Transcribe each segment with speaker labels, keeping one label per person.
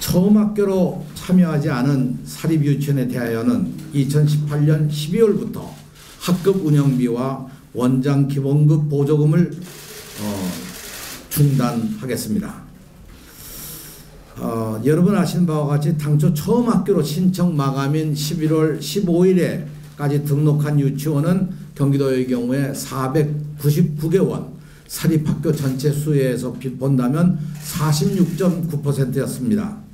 Speaker 1: 처음 학교로 참여하지 않은 사립유치원에 대하여는 2018년 12월부터 학급 운영비와 원장 기본급 보조금을 중단하겠습니다. 여러분 아시는 바와 같이 당초 처음 학교로 신청 마감인 11월 15일에까지 등록한 유치원은 경기도의 경우에 499개원, 사립학교 전체 수에서 본다면 46.9%였습니다.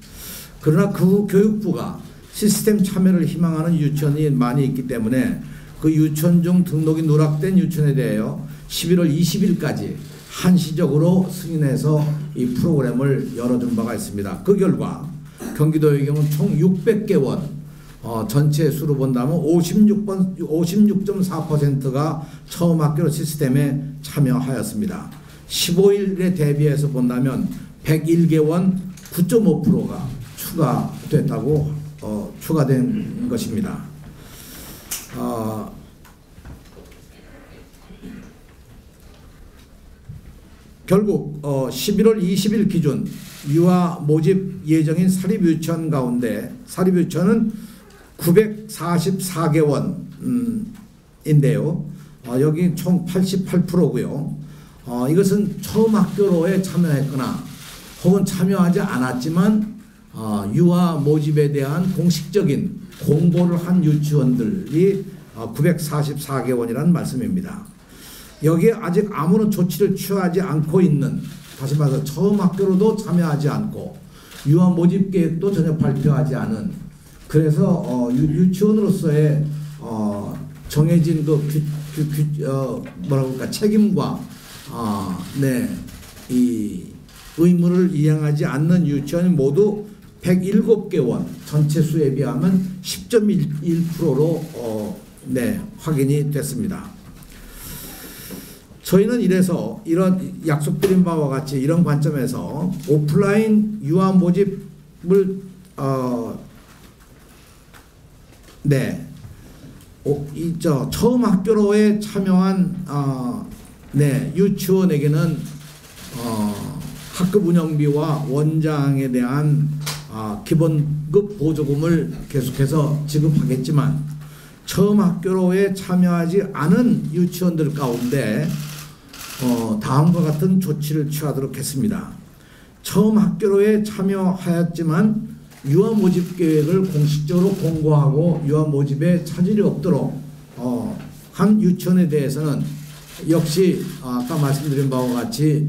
Speaker 1: 그러나 그 교육부가 시스템 참여를 희망하는 유치원이 많이 있기 때문에 그 유치원 중 등록이 누락된 유치원에 대하여 11월 20일까지 한시적으로 승인해서 이 프로그램을 열어준 바가 있습니다. 그 결과 경기도의 경우 총 600개원, 전체 수로 본다면 56.4%가 처음 학교 시스템에 참여하였습니다. 15일에 대비해서 본다면 101개원 9.5%가 추가된 것입니다. 결국 11월 20일 기준 유아 모집 예정인 사립유치원 가운데 사립유치원은 944개원인데요. 여기 총 88%고요. 이것은 처음 학교로에 참여했거나 혹은 참여하지 않았지만 유아 모집에 대한 공식적인 공고를 한 유치원들이 944개원이라는 말씀입니다. 여기에 아직 아무런 조치를 취하지 않고 있는, 다시 말해서 처음 학교로도 참여하지 않고 유아 모집 계획도 전혀 발표하지 않은, 그래서 유치원으로서의 정해진 책임과 이 의무를 이행하지 않는 유치원이 모두 107개원, 전체 수에 비하면 10.1%로 확인이 됐습니다. 저희는 이래서 이런 약속드린 바와 같이 이런 관점에서 오프라인 유아 모집을 처음 학교로에 참여한 유치원에게는 학급 운영비와 원장에 대한 기본급 보조금을 계속해서 지급하겠지만 처음 학교로에 참여하지 않은 유치원들 가운데 다음과 같은 조치를 취하도록 했습니다. 처음 학교로에 참여하였지만 유아 모집 계획을 공식적으로 공고하고 유아 모집에 차질이 없도록 한 유치원에 대해서는 역시 아까 말씀드린 바와 같이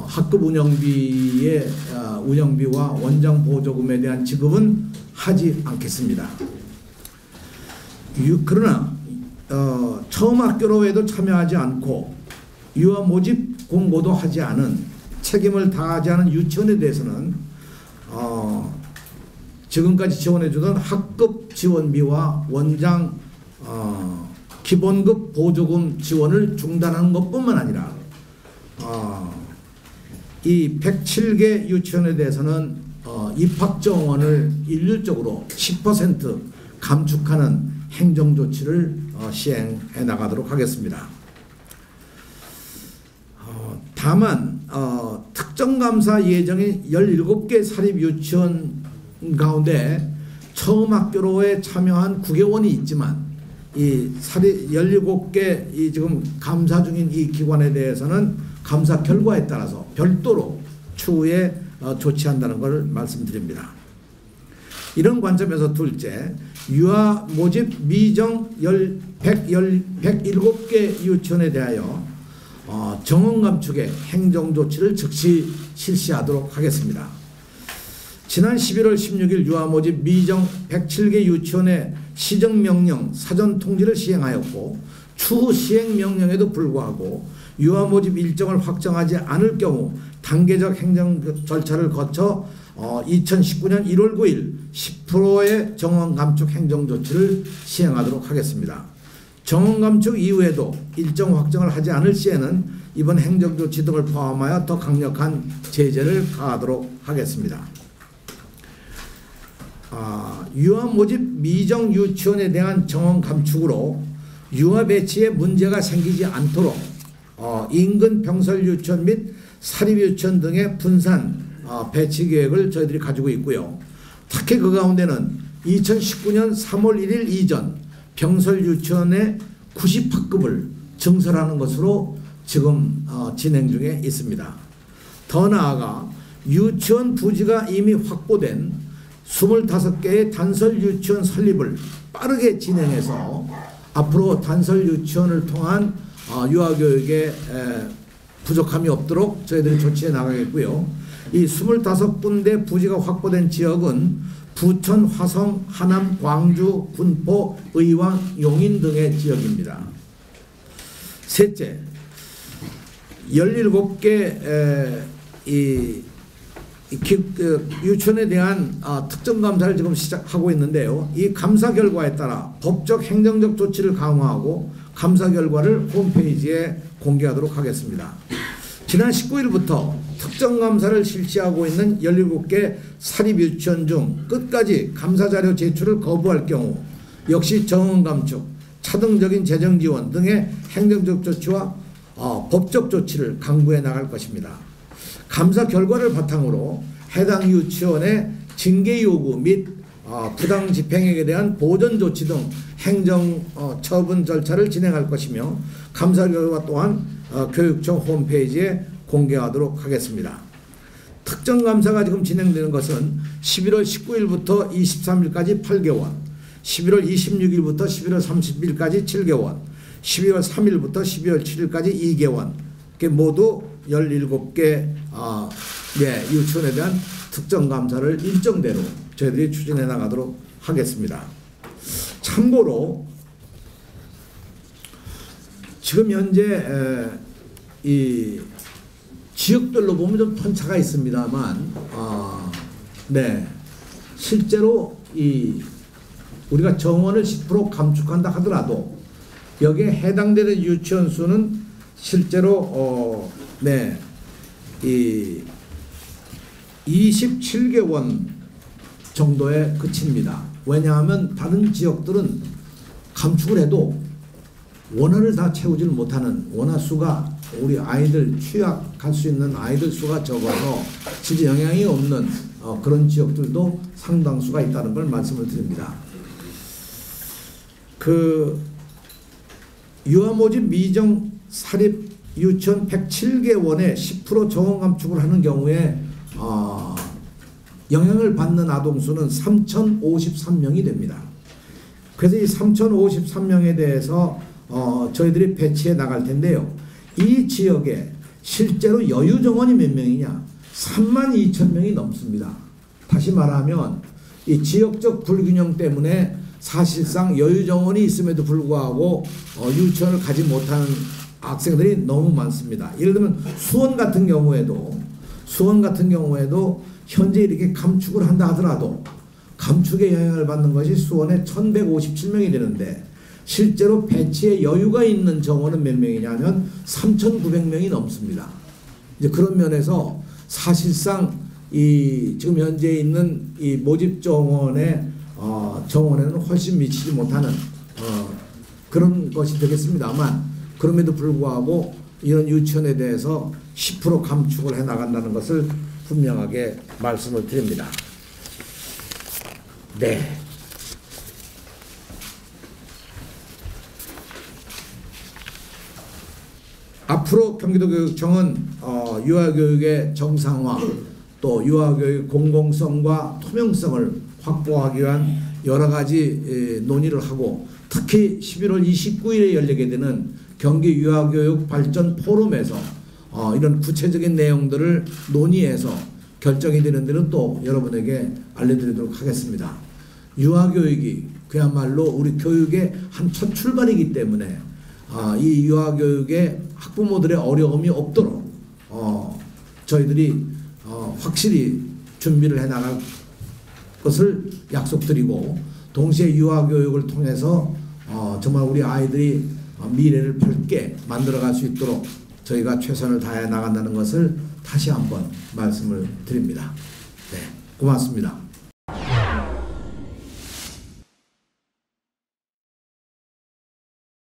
Speaker 1: 학급 운영비의 운영비와 원장 보조금에 대한 지급은 하지 않겠습니다. 그러나 처음 학교로에도 참여하지 않고 유아 모집 공고도 하지 않은, 책임을 다하지 않은 유치원에 대해서는 지금까지 지원해주던 학급 지원비와 원장 기본급 보조금 지원을 중단하는 것뿐만 아니라 이 107개 유치원에 대해서는 입학 정원을 일률적으로 10% 감축하는 행정조치를 시행해 나가도록 하겠습니다. 다만 특정감사 예정인 17개 사립유치원 가운데 처음 학교로에 참여한 9개원이 있지만 이 17개 지금 감사 중인 이 기관에 대해서는 감사 결과에 따라서 별도로 추후에 조치한다는 것을 말씀드립니다. 이런 관점에서 둘째, 유아 모집 미정 107개 유치원에 대하여 정원 감축의 행정조치를 즉시 실시하도록 하겠습니다. 지난 11월 16일 유아 모집 미정 107개 유치원의 시정명령 사전 통지를 시행하였고 추후 시행명령에도 불구하고 유아 모집 일정을 확정하지 않을 경우 단계적 행정 절차를 거쳐 2019년 1월 9일 10%의 정원 감축 행정조치를 시행하도록 하겠습니다. 정원 감축 이후에도 일정 확정을 하지 않을 시에는 이번 행정조치 등을 포함하여 더 강력한 제재를 가하도록 하겠습니다. 유아 모집 미정 유치원에 대한 정원 감축으로 유아 배치에 문제가 생기지 않도록 인근 병설 유치원 및 사립 유치원 등의 분산 배치 계획을 저희들이 가지고 있고요. 특히 그 가운데는 2019년 3월 1일 이전 병설 유치원의 90학급을 증설하는 것으로 지금 진행 중에 있습니다. 더 나아가 유치원 부지가 이미 확보된 25개의 단설 유치원 설립을 빠르게 진행해서 앞으로 단설 유치원을 통한 유아교육에 부족함이 없도록 저희들이 조치해 나가겠고요. 이 25군데 부지가 확보된 지역은 부천, 화성, 하남, 광주, 군포, 의왕, 용인 등의 지역입니다. 셋째, 17개 유치원에 대한 특정 감사를 지금 시작하고 있는데요. 이 감사 결과에 따라 법적 행정적 조치를 강화하고 감사 결과를 홈페이지에 공개하도록 하겠습니다. 지난 19일부터 특정 감사를 실시하고 있는 17개 사립유치원 중 끝까지 감사자료 제출을 거부할 경우 역시 정원 감축, 차등적인 재정 지원 등의 행정적 조치와 법적 조치를 강구해 나갈 것입니다. 감사 결과를 바탕으로 해당 유치원의 징계 요구 및 부당 집행액에 대한 보전 조치 등 행정 처분 절차를 진행할 것이며 감사 결과 또한 교육청 홈페이지에 공개하도록 하겠습니다. 특정 감사가 지금 진행되는 것은 11월 19일부터 23일까지 8개월, 11월 26일부터 11월 30일까지 7개월, 12월 3일부터 12월 7일까지 2개월, 모두 17개 유치원에 대한 특정 감사를 일정대로 저희들이 추진해 나가도록 하겠습니다. 참고로 지금 현재 이 지역별로 보면 좀 편차가 있습니다만 실제로 우리가 정원을 10% 감축한다 하더라도 여기에 해당되는 유치원 수는 실제로 27개원 정도에 그칩니다. 왜냐하면 다른 지역들은 감축을 해도 원화를 다 채우지를 못하는 원화 수가 우리 아이들 취약할 수 있는 아이들 수가 적어서 실제 영향이 없는 그런 지역들도 상당수가 있다는 걸 말씀을 드립니다. 유아 모집 미정 사립 유치원 107개원에 10% 정원 감축을 하는 경우에 영향을 받는 아동수는 3,053명이 됩니다. 그래서 이 3,053명에 대해서 저희들이 배치해 나갈 텐데요. 이 지역에 실제로 여유 정원이 몇 명이냐? 32,000명이 넘습니다. 다시 말하면 이 지역적 불균형 때문에 사실상 여유 정원이 있음에도 불구하고 유치원을 가지 못하는 학생들이 너무 많습니다. 예를 들면 수원 같은 경우에도 현재 이렇게 감축을 한다 하더라도 감축의 영향을 받는 것이 수원에 1,157명이 되는데 실제로 배치에 여유가 있는 정원은 몇 명이냐면 3,900명이 넘습니다. 이제 그런 면에서 사실상 지금 현재 있는 이 모집 정원에는 훨씬 미치지 못하는 그런 것이 되겠습니다만 그럼에도 불구하고 이런 유치원에 대해서 10% 감축을 해 나간다는 것을 분명하게 말씀을 드립니다. 네. 앞으로 경기도교육청은 유아교육의 정상화 또 유아교육 공공성과 투명성을 확보하기 위한 여러 가지 논의를 하고 특히 11월 29일에 열리게 되는 경기 유아교육 발전 포럼에서 이런 구체적인 내용들을 논의해서 결정이 되는 데는 또 여러분에게 알려드리도록 하겠습니다. 유아교육이 그야말로 우리 교육의 한 첫 출발이기 때문에 이 유아교육에 학부모들의 어려움이 없도록 저희들이 확실히 준비를 해나갈 것을 약속드리고 동시에 유아교육을 통해서 정말 우리 아이들이 미래를 밝게 만들어갈 수 있도록 저희가 최선을 다해 나간다는 것을 다시 한번 말씀을 드립니다. 네, 고맙습니다.